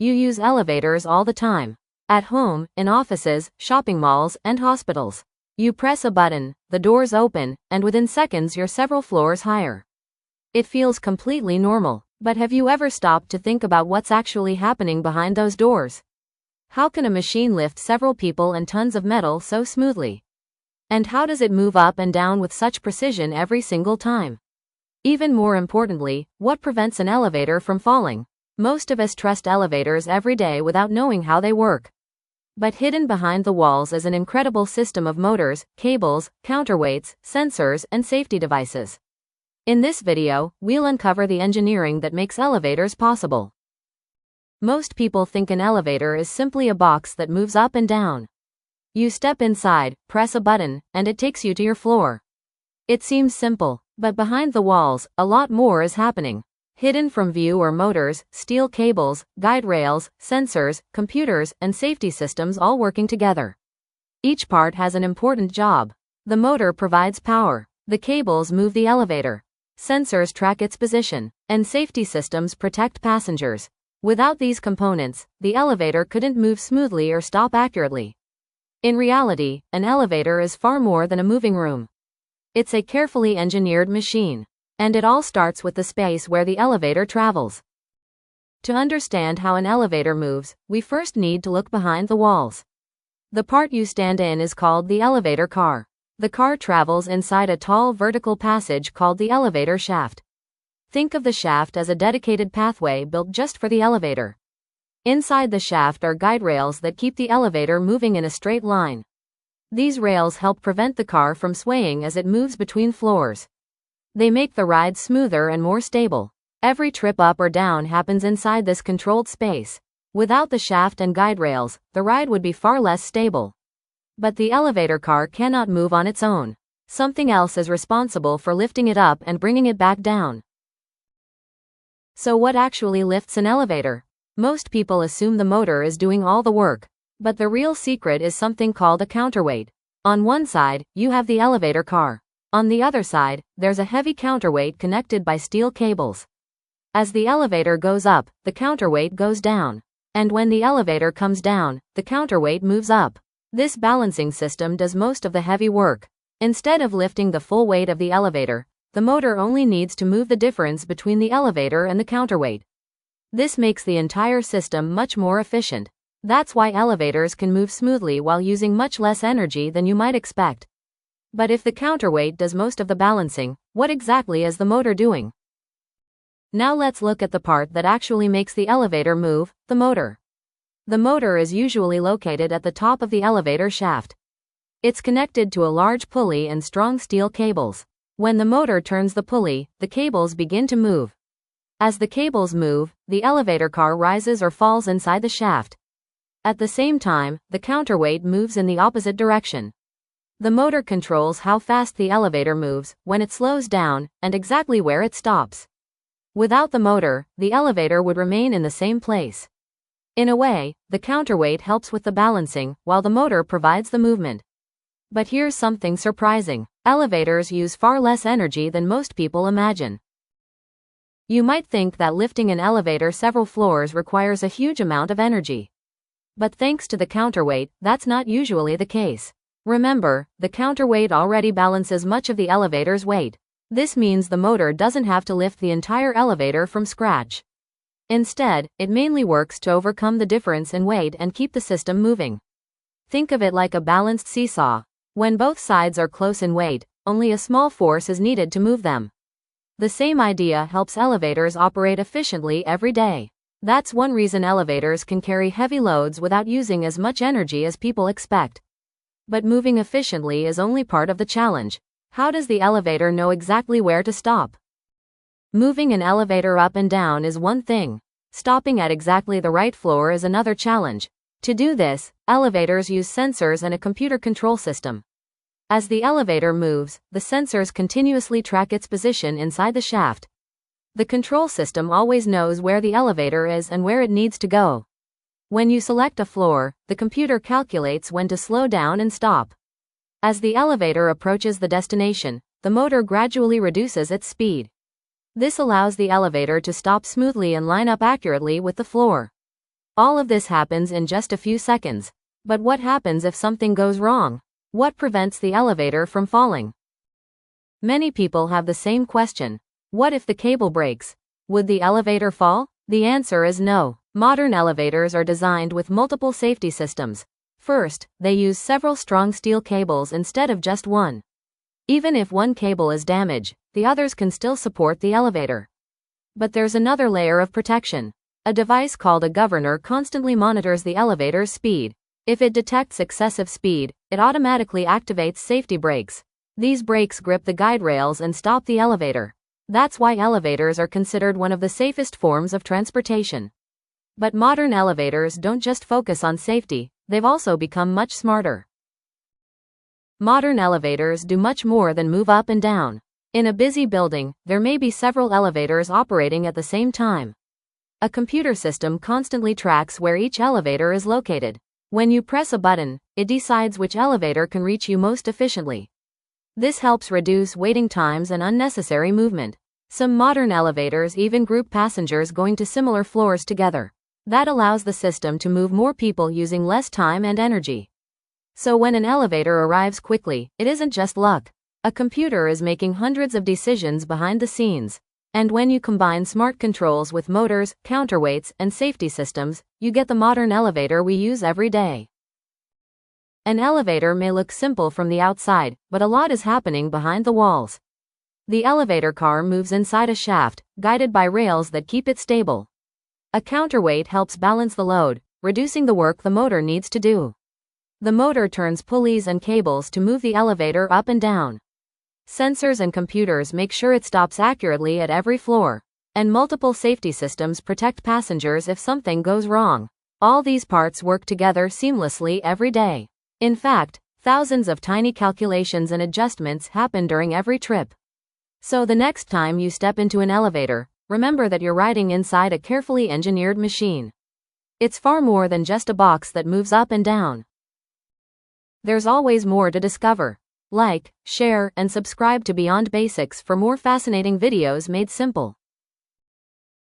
You use elevators all the time. At home, in offices, shopping malls, and hospitals. You press a button, the doors open, and within seconds you're several floors higher. It feels completely normal, but have you ever stopped to think about what's actually happening behind those doors? How can a machine lift several people and tons of metal so smoothly? And how does it move up and down with such precision every single time? Even more importantly, what prevents an elevator from falling? Most of us trust elevators every day without knowing how they work. But hidden behind the walls is an incredible system of motors, cables, counterweights, sensors, and safety devices. In this video, we'll uncover the engineering that makes elevators possible. Most people think an elevator is simply a box that moves up and down. You step inside, press a button, and it takes you to your floor. It seems simple, but behind the walls, a lot more is happening. Hidden from view are motors, steel cables, guide rails, sensors, computers, and safety systems all working together. Each part has an important job. The motor provides power. The cables move the elevator. Sensors track its position, and safety systems protect passengers. Without these components, the elevator couldn't move smoothly or stop accurately. In reality, an elevator is far more than a moving room. It's a carefully engineered machine. And it all starts with the space where the elevator travels. To understand how an elevator moves, we first need to look behind the walls. The part you stand in is called the elevator car. The car travels inside a tall vertical passage called the elevator shaft. Think of the shaft as a dedicated pathway built just for the elevator. Inside the shaft are guide rails that keep the elevator moving in a straight line. These rails help prevent the car from swaying as it moves between floors. They make the ride smoother and more stable. Every trip up or down happens inside this controlled space. Without the shaft and guide rails, the ride would be far less stable. But the elevator car cannot move on its own. Something else is responsible for lifting it up and bringing it back down. So what actually lifts an elevator? Most people assume the motor is doing all the work. But the real secret is something called a counterweight. On one side, you have the elevator car. On the other side, there's a heavy counterweight connected by steel cables. As the elevator goes up, the counterweight goes down. And when the elevator comes down, the counterweight moves up. This balancing system does most of the heavy work. Instead of lifting the full weight of the elevator, the motor only needs to move the difference between the elevator and the counterweight. This makes the entire system much more efficient. That's why elevators can move smoothly while using much less energy than you might expect. But if the counterweight does most of the balancing, what exactly is the motor doing? Now let's look at the part that actually makes the elevator move, the motor. The motor is usually located at the top of the elevator shaft. It's connected to a large pulley and strong steel cables. When the motor turns the pulley, the cables begin to move. As the cables move, the elevator car rises or falls inside the shaft. At the same time, the counterweight moves in the opposite direction. The motor controls how fast the elevator moves, when it slows down, and exactly where it stops. Without the motor, the elevator would remain in the same place. In a way, the counterweight helps with the balancing, while the motor provides the movement. But here's something surprising. Elevators use far less energy than most people imagine. You might think that lifting an elevator several floors requires a huge amount of energy. But thanks to the counterweight, that's not usually the case. Remember, the counterweight already balances much of the elevator's weight. This means the motor doesn't have to lift the entire elevator from scratch. Instead, it mainly works to overcome the difference in weight and keep the system moving. Think of it like a balanced seesaw. When both sides are close in weight, only a small force is needed to move them. The same idea helps elevators operate efficiently every day. That's one reason elevators can carry heavy loads without using as much energy as people expect. But moving efficiently is only part of the challenge. How does the elevator know exactly where to stop? Moving an elevator up and down is one thing. Stopping at exactly the right floor is another challenge. To do this, elevators use sensors and a computer control system. As the elevator moves, the sensors continuously track its position inside the shaft. The control system always knows where the elevator is and where it needs to go. When you select a floor, the computer calculates when to slow down and stop. As the elevator approaches the destination, the motor gradually reduces its speed. This allows the elevator to stop smoothly and line up accurately with the floor. All of this happens in just a few seconds. But what happens if something goes wrong? What prevents the elevator from falling? Many people have the same question. What if the cable breaks? Would the elevator fall? The answer is no. Modern elevators are designed with multiple safety systems. First, they use several strong steel cables instead of just one. Even if one cable is damaged, the others can still support the elevator. But there's another layer of protection. A device called a governor constantly monitors the elevator's speed. If it detects excessive speed, it automatically activates safety brakes. These brakes grip the guide rails and stop the elevator. That's why elevators are considered one of the safest forms of transportation. But modern elevators don't just focus on safety, they've also become much smarter. Modern elevators do much more than move up and down. In a busy building, there may be several elevators operating at the same time. A computer system constantly tracks where each elevator is located. When you press a button, it decides which elevator can reach you most efficiently. This helps reduce waiting times and unnecessary movement. Some modern elevators even group passengers going to similar floors together. That allows the system to move more people using less time and energy. So when an elevator arrives quickly, it isn't just luck. A computer is making hundreds of decisions behind the scenes. And when you combine smart controls with motors, counterweights, and safety systems, you get the modern elevator we use every day. An elevator may look simple from the outside, but a lot is happening behind the walls. The elevator car moves inside a shaft, guided by rails that keep it stable. A counterweight helps balance the load, reducing the work the motor needs to do. The motor turns pulleys and cables to move the elevator up and down. Sensors and computers make sure it stops accurately at every floor. And multiple safety systems protect passengers if something goes wrong. All these parts work together seamlessly every day. In fact, thousands of tiny calculations and adjustments happen during every trip. So the next time you step into an elevator, remember that you're riding inside a carefully engineered machine. It's far more than just a box that moves up and down. There's always more to discover. Like, share, and subscribe to Beyond Basics for more fascinating videos made simple.